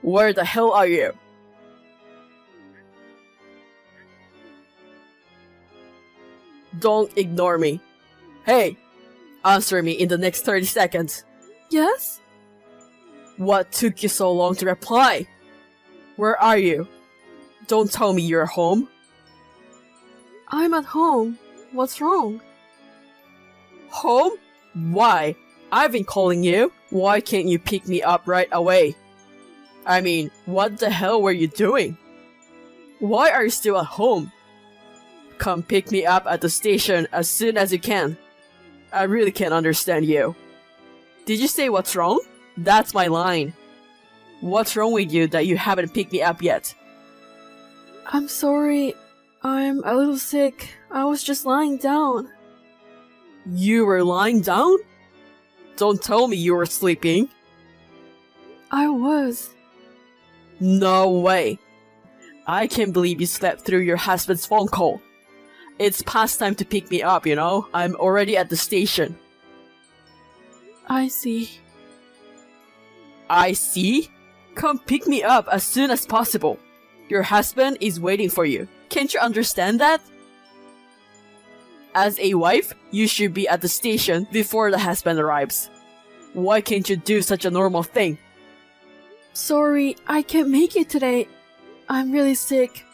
Where the hell are you? Don't ignore me. Hey, answer me in the next 30 seconds. Yes? What took you so long to reply? Where are you? Don't tell me you're home. I'm at home. What's wrong? Home? Why? I've been calling you. Why can't you pick me up right away? I mean, what the hell were you doing? Why are you still at home? Come pick me up at the station as soon as you can. I really can't understand you. Did you say what's wrong? That's my line. What's wrong with you that you haven't picked me up yet? I'm sorry. I'm a little sick. I was just lying down. You were lying down? Don't tell me you were sleeping. I was. No way. I can't believe you slept through your husband's phone call. It's past time to pick me up, you know? I'm already at the station. I see. I see? Come pick me up as soon as possible. Your husband is waiting for you. Can't you understand that? As a wife, you should be at the station before the husband arrives. Why can't you do such a normal thing? Sorry, I can't make it today. I'm really sick.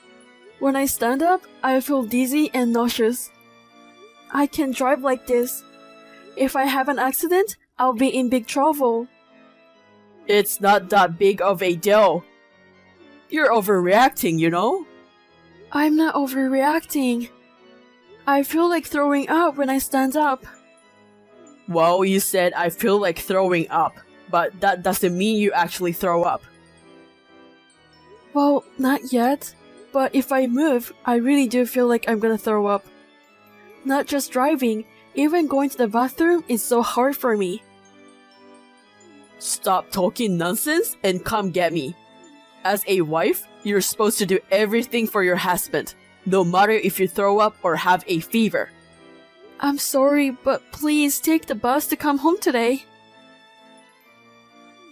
When I stand up, I feel dizzy and nauseous. I can't drive like this. If I have an accident, I'll be in big trouble. It's not that big of a deal. You're overreacting, you know? I'm not overreacting. I feel like throwing up when I stand up. Well, you said I feel like throwing up, but that doesn't mean you actually throw up. Well, not yet. But if I move, I really do feel like I'm gonna throw up. Not just driving, even going to the bathroom is so hard for me. Stop talking nonsense and come get me. As a wife, you're supposed to do everything for your husband, no matter if you throw up or have a fever. I'm sorry, but please take the bus to come home today.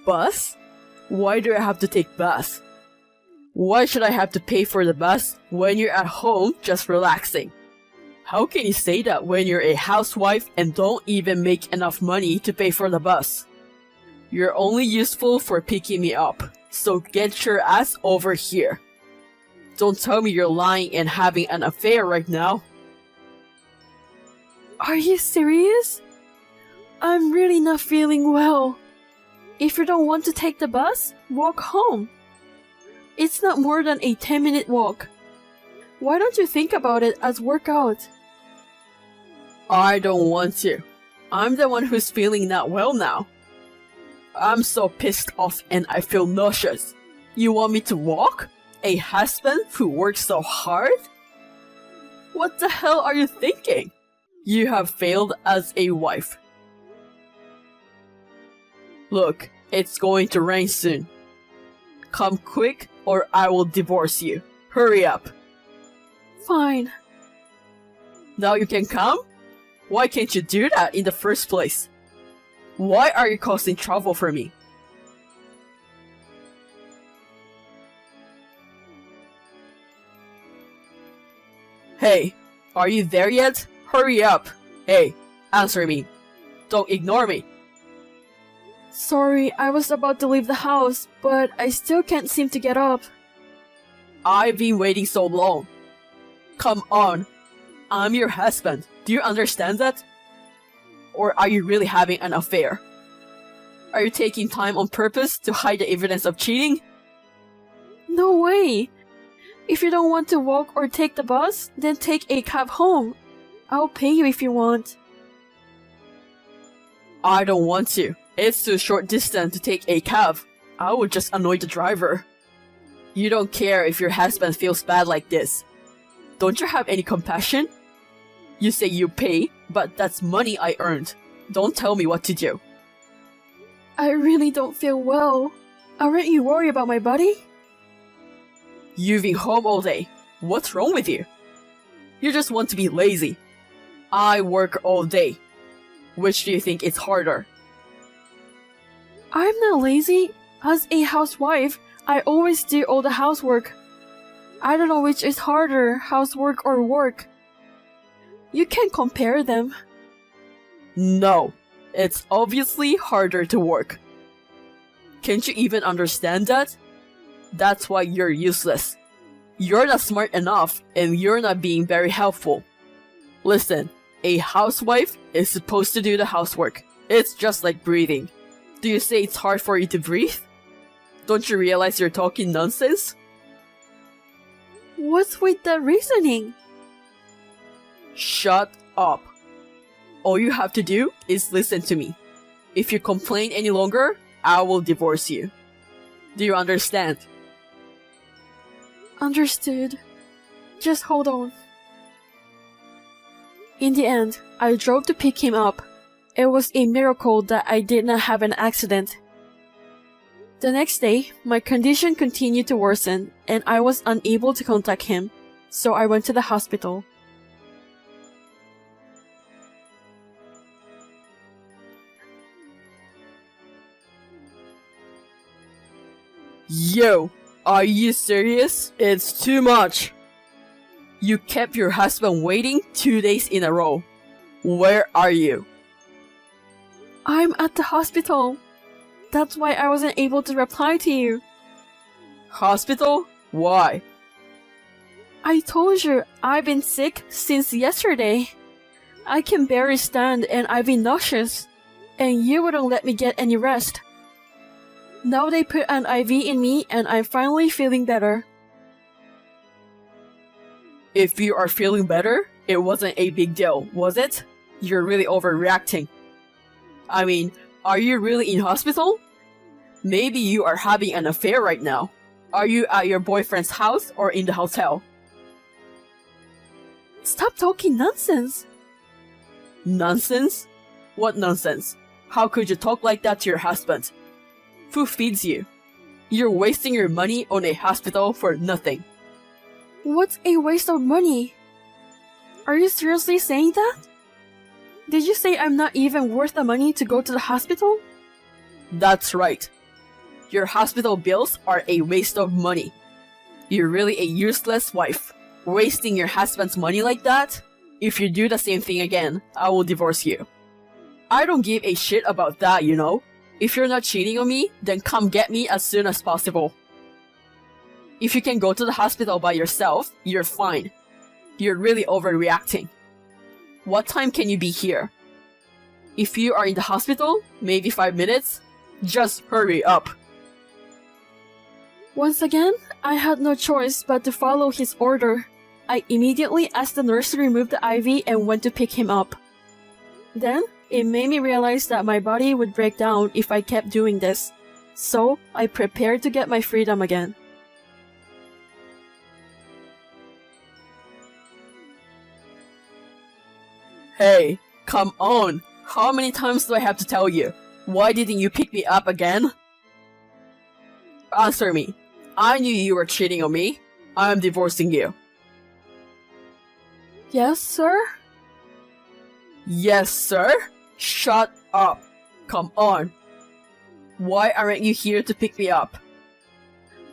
Bus? Why do I have to take bus? Why should I have to pay for the bus when you're at home just relaxing? How can you say that when you're a housewife and don't even make enough money to pay for the bus? You're only useful for picking me up, so get your ass over here. Don't tell me you're lying and having an affair right now. Are you serious? I'm really not feeling well. If you don't want to take the bus, walk home. It's not more than a 10-minute walk. Why don't you think about it as workout? I don't want to. I'm the one who's feeling not well now. I'm so pissed off and I feel nauseous. You want me to walk? A husband who works so hard? What the hell are you thinking? You have failed as a wife. Look, it's going to rain soon. Come quick or I will divorce you. Hurry up. Fine. Now you can come? Why can't you do that in the first place? Why are you causing trouble for me? Hey, are you there yet? Hurry up. Hey, answer me. Don't ignore me. Sorry, I was about to leave the house, but I still can't seem to get up. I've been waiting so long. Come on. I'm your husband. Do you understand that? Or are you really having an affair? Are you taking time on purpose to hide the evidence of cheating? No way! If you don't want to walk or take the bus, then take a cab home. I'll pay you if you want. I don't want to. It's too short distance to take a cab. I would just annoy the driver. You don't care if your husband feels bad like this. Don't you have any compassion? You say you pay, but that's money I earned. Don't tell me what to do. I really don't feel well. Aren't you worried about my body? You've been home all day. What's wrong with you? You just want to be lazy. I work all day. Which do you think is harder? I'm not lazy. As a housewife, I always do all the housework. I don't know which is harder, housework or work. You can't compare them. No, it's obviously harder to work. Can't you even understand that? That's why you're useless. You're not smart enough and you're not being very helpful. Listen, a housewife is supposed to do the housework. It's just like breathing. Do you say it's hard for you to breathe? Don't you realize you're talking nonsense? What's with that reasoning? Shut up. All you have to do is listen to me. If you complain any longer, I will divorce you. Do you understand? Understood. Just hold on. In the end, I drove to pick him up. It was a miracle that I did not have an accident. The next day, my condition continued to worsen and I was unable to contact him, so I went to the hospital. Yo, are you serious? It's too much. You kept your husband waiting 2 days in a row. Where are you? I'm at the hospital. That's why I wasn't able to reply to you. Hospital? Why? I told you I've been sick since yesterday. I can barely stand and I've been nauseous. And you wouldn't let me get any rest. Now they put an IV in me and I'm finally feeling better. If you are feeling better, it wasn't a big deal, was it? You're really overreacting. I mean, are you really in hospital? Maybe you are having an affair right now. Are you at your boyfriend's house or in the hotel? Stop talking nonsense. Nonsense? What nonsense? How could you talk like that to your husband? Who feeds you? You're wasting your money on a hospital for nothing. What's a waste of money? Are you seriously saying that? Did you say I'm not even worth the money to go to the hospital? That's right. Your hospital bills are a waste of money. You're really a useless wife. Wasting your husband's money like that? If you do the same thing again, I will divorce you. I don't give a shit about that, you know? If you're not cheating on me, then come get me as soon as possible. If you can go to the hospital by yourself, you're fine. You're really overreacting. What time can you be here? If you are in the hospital, maybe 5 minutes? Just hurry up. Once again, I had no choice but to follow his order. I immediately asked the nurse to remove the IV and went to pick him up. Then, it made me realize that my body would break down if I kept doing this. So, I prepared to get my freedom again. Hey, come on! How many times do I have to tell you? Why didn't you pick me up again? Answer me. I knew you were cheating on me. I am divorcing you. Yes, sir? Yes, sir? Shut up. Come on. Why aren't you here to pick me up?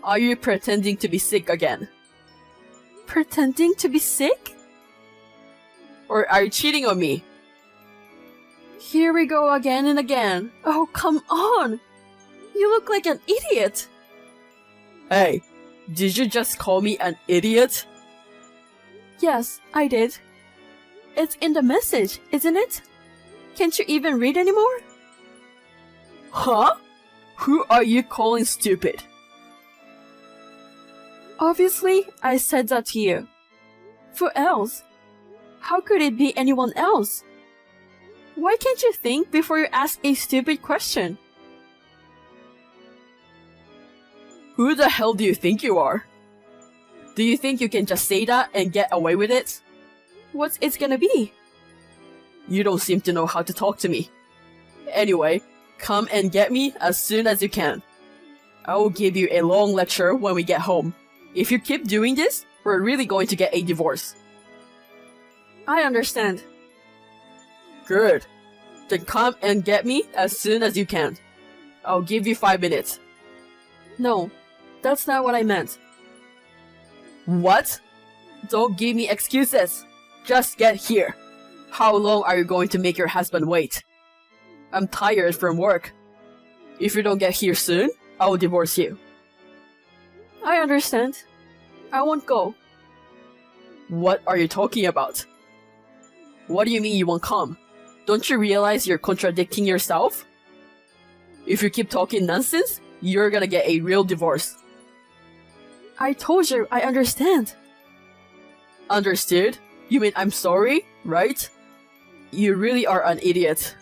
Are you pretending to be sick again? Pretending to be sick? Or are you cheating on me? Here we go again and again. Oh, come on! You look like an idiot! Hey, did you just call me an idiot? Yes, I did. It's in the message, isn't it? Can't you even read anymore? Huh? Who are you calling stupid? Obviously, I said that to you. Who else? How could it be anyone else? Why can't you think before you ask a stupid question? Who the hell do you think you are? Do you think you can just say that and get away with it? What's it gonna be? You don't seem to know how to talk to me. Anyway, come and get me as soon as you can. I will give you a long lecture when we get home. If you keep doing this, we're really going to get a divorce. I understand. Good. Then come and get me as soon as you can. I'll give you 5 minutes. No, That's not what I meant. What? Don't give me excuses. Just get here. How long are you going to make your husband wait? I'm tired from work. If you don't get here soon, I will divorce you. I understand. I won't go. What are you talking about? What do you mean you won't come? Don't you realize you're contradicting yourself? If you keep talking nonsense, you're gonna get a real divorce. I told you I understand. Understood? You mean I'm sorry, right? You really are an idiot.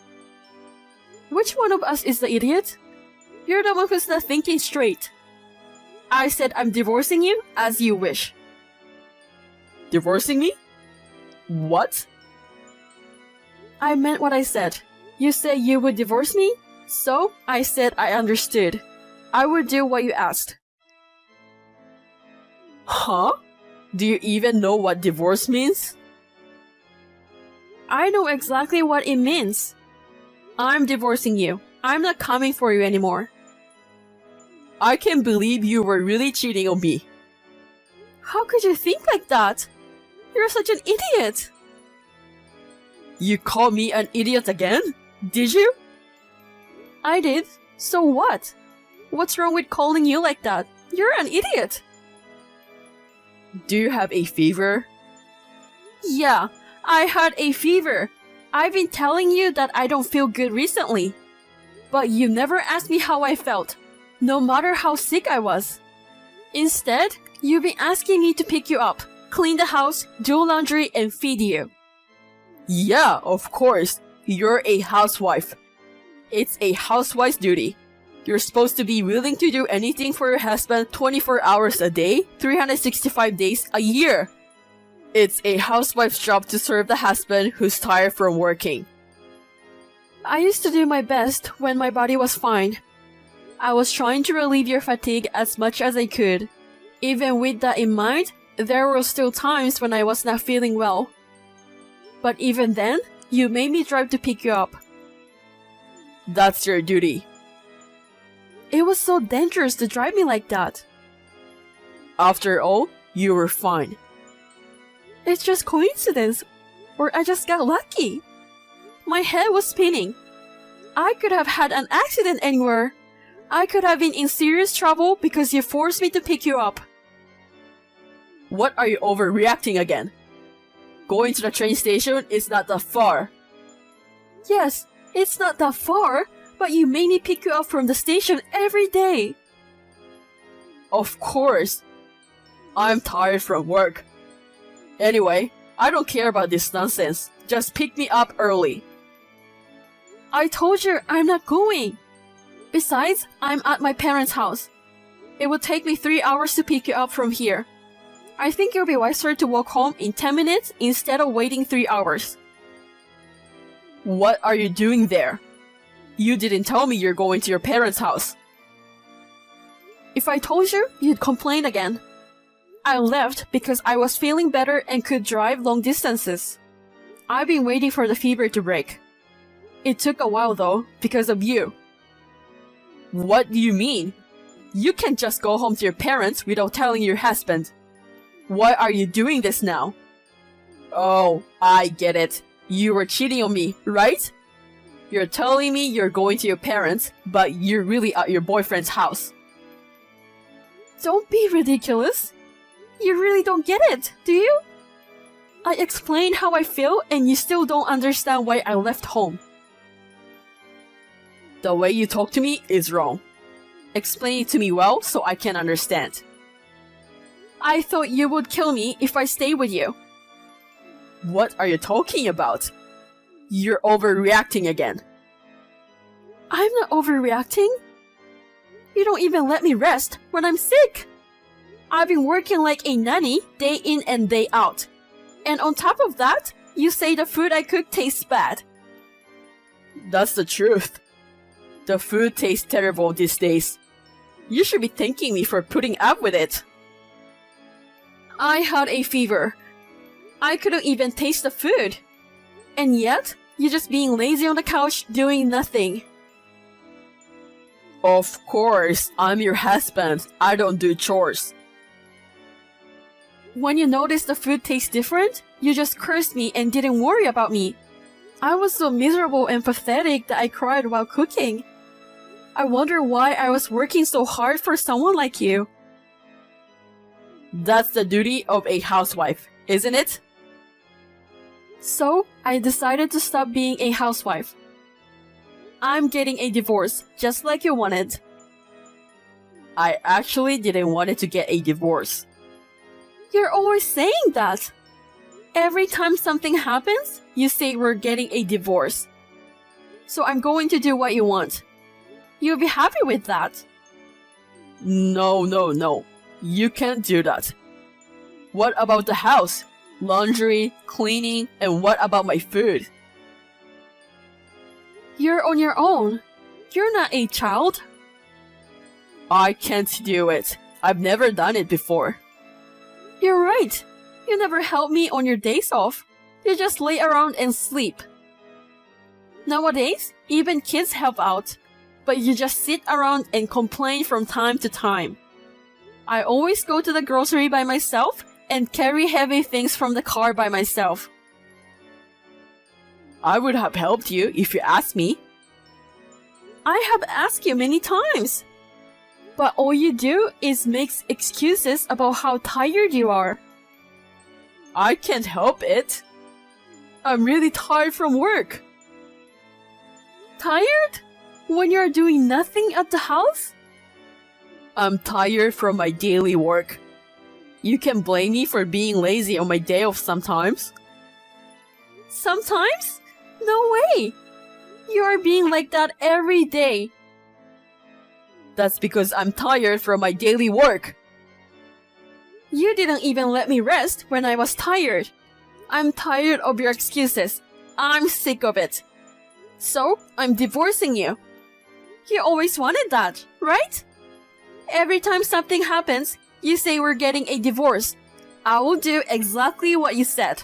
Which one of us is the idiot? You're the one who's not thinking straight. I said I'm divorcing you as you wish. Divorcing me? What? I meant what I said. You said you would divorce me, so I said I understood. I would do what you asked. Huh? Do you even know what divorce means? I know exactly what it means. I'm divorcing you. I'm not coming for you anymore. I can't believe you were really cheating on me. How could you think like that? You're such an idiot. You called me an idiot again? Did you? I did. So what? What's wrong with calling you like that? You're an idiot. Do you have a fever? Yeah, I had a fever. I've been telling you that I don't feel good recently. But you never asked me how I felt, no matter how sick I was. Instead, you've been asking me to pick you up, clean the house, do laundry, and feed you. Yeah, of course. You're a housewife. It's a housewife's duty. You're supposed to be willing to do anything for your husband 24 hours a day, 365 days a year. It's a housewife's job to serve the husband who's tired from working. I used to do my best when my body was fine. I was trying to relieve your fatigue as much as I could. Even with that in mind, there were still times when I was not feeling well. But even then, you made me drive to pick you up. That's your duty. It was so dangerous to drive me like that. After all, you were fine. It's just coincidence, or I just got lucky. My head was spinning. I could have had an accident anywhere. I could have been in serious trouble because you forced me to pick you up. What are you overreacting again? Going to the train station is not that far. Yes, it's not that far, but you made me pick you up from the station every day. Of course. I'm tired from work. Anyway, I don't care about this nonsense. Just pick me up early. I told you I'm not going. Besides, I'm at my parents' house. It would take me 3 hours to pick you up from here. I think it'll be wiser to walk home in 10 minutes instead of waiting 3 hours. What are you doing there? You didn't tell me you're going to your parents' house. If I told you, you'd complain again. I left because I was feeling better and could drive long distances. I've been waiting for the fever to break. It took a while though, because of you. What do you mean? You can't just go home to your parents without telling your husband. Why are you doing this now? Oh, I get it. You were cheating on me, right? You're telling me you're going to your parents, but you're really at your boyfriend's house. Don't be ridiculous. You really don't get it, do you? I explained how I feel and you still don't understand why I left home. The way you talk to me is wrong. Explain it to me well so I can understand. I thought you would kill me if I stay with you. What are you talking about? You're overreacting again. I'm not overreacting. You don't even let me rest when I'm sick. I've been working like a nanny day in and day out. And on top of that, you say the food I cook tastes bad. That's the truth. The food tastes terrible these days. You should be thanking me for putting up with it. I had a fever. I couldn't even taste the food. And yet, you're just being lazy on the couch doing nothing. Of course, I'm your husband. I don't do chores. When you noticed the food tastes different, you just cursed me and didn't worry about me. I was so miserable and pathetic that I cried while cooking. I wonder why I was working so hard for someone like you. That's the duty of a housewife, isn't it? So, I decided to stop being a housewife. I'm getting a divorce, just like you wanted. I actually didn't want to get a divorce. You're always saying that. Every time something happens, you say we're getting a divorce. So I'm going to do what you want. You'll be happy with that. No. You can't do that. What about the house? Laundry, cleaning, and what about my food? You're on your own. You're not a child. I can't do it. I've never done it before. You're right. You never help me on your days off. You just lay around and sleep. Nowadays, even kids help out, but you just sit around and complain from time to time. I always go to the grocery by myself and carry heavy things from the car by myself. I would have helped you if you asked me. I have asked you many times. But all you do is make excuses about how tired you are. I can't help it. I'm really tired from work. Tired? When you're doing nothing at the house? I'm tired from my daily work. You can blame me for being lazy on my day off sometimes. Sometimes? No way! You are being like that every day. That's because I'm tired from my daily work. You didn't even let me rest when I was tired. I'm tired of your excuses. I'm sick of it. So, I'm divorcing you. You always wanted that, right? Every time something happens, you say we're getting a divorce. I will do exactly what you said.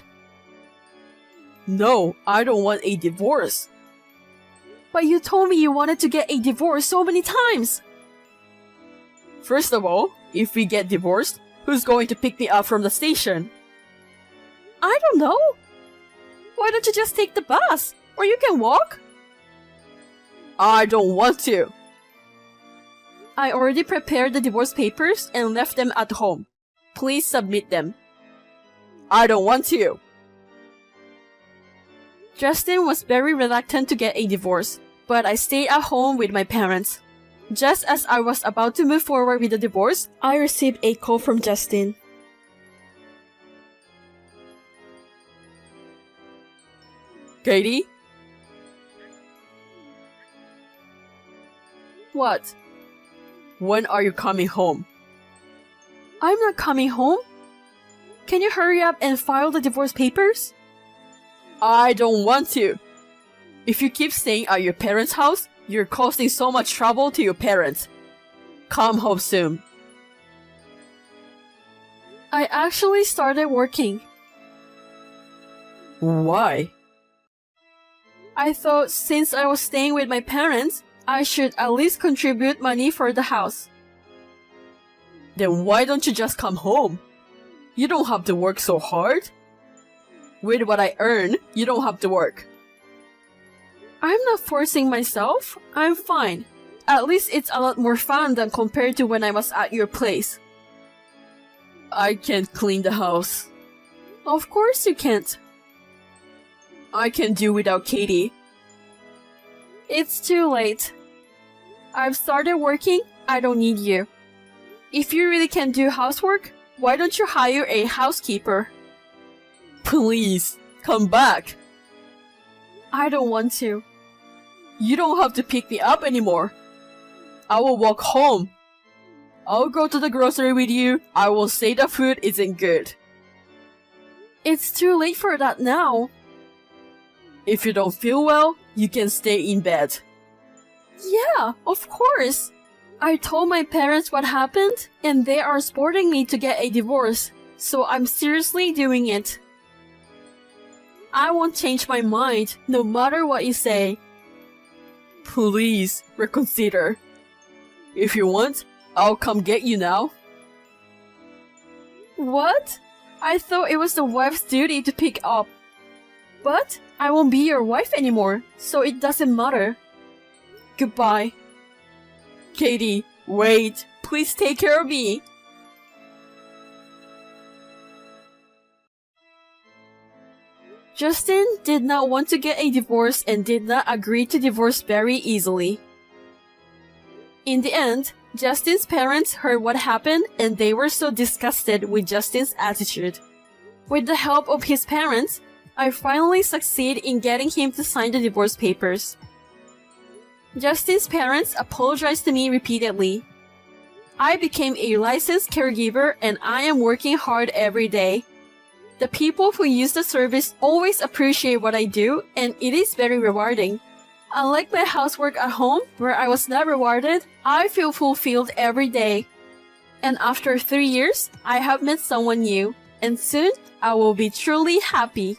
No, I don't want a divorce. But you told me you wanted to get a divorce so many times. First of all, if we get divorced, who's going to pick me up from the station? I don't know. Why don't you just take the bus? Or you can walk? I don't want to. I already prepared the divorce papers and left them at home. Please submit them. I don't want to. Justin was very reluctant to get a divorce, but I stayed at home with my parents. Just as I was about to move forward with the divorce, I received a call from Justin. Katie? What? When are you coming home? I'm not coming home. Can you hurry up and file the divorce papers? I don't want to. If you keep staying at your parents' house, you're causing so much trouble to your parents. Come home soon. I actually started working. Why? I thought since I was staying with my parents, I should at least contribute money for the house. Then why don't you just come home? You don't have to work so hard. With what I earn, you don't have to work. I'm not forcing myself. I'm fine. At least it's a lot more fun than compared to when I was at your place. I can't clean the house. Of course you can't. I can do without Katie. It's too late. I've started working. I don't need you. If you really can do housework, why don't you hire a housekeeper? Please, come back. I don't want to. You don't have to pick me up anymore. I will walk home. I'll go to the grocery with you. I will say the food isn't good. It's too late for that now. If you don't feel well, you can stay in bed. Yeah, of course. I told my parents what happened, and they are supporting me to get a divorce, so I'm seriously doing it. I won't change my mind, no matter what you say. Please, reconsider. If you want, I'll come get you now. What? I thought it was the wife's duty to pick up. But I won't be your wife anymore, so it doesn't matter. Goodbye. Katie, wait. Please take care of me. Justin did not want to get a divorce and did not agree to divorce very easily. In the end, Justin's parents heard what happened and they were so disgusted with Justin's attitude. With the help of his parents, I finally succeed in getting him to sign the divorce papers. Justin's parents apologized to me repeatedly. I became a licensed caregiver and I am working hard every day. The people who use the service always appreciate what I do and it is very rewarding. Unlike my housework at home, where I was not rewarded, I feel fulfilled every day. And after 3 years, I have met someone new, and soon I will be truly happy.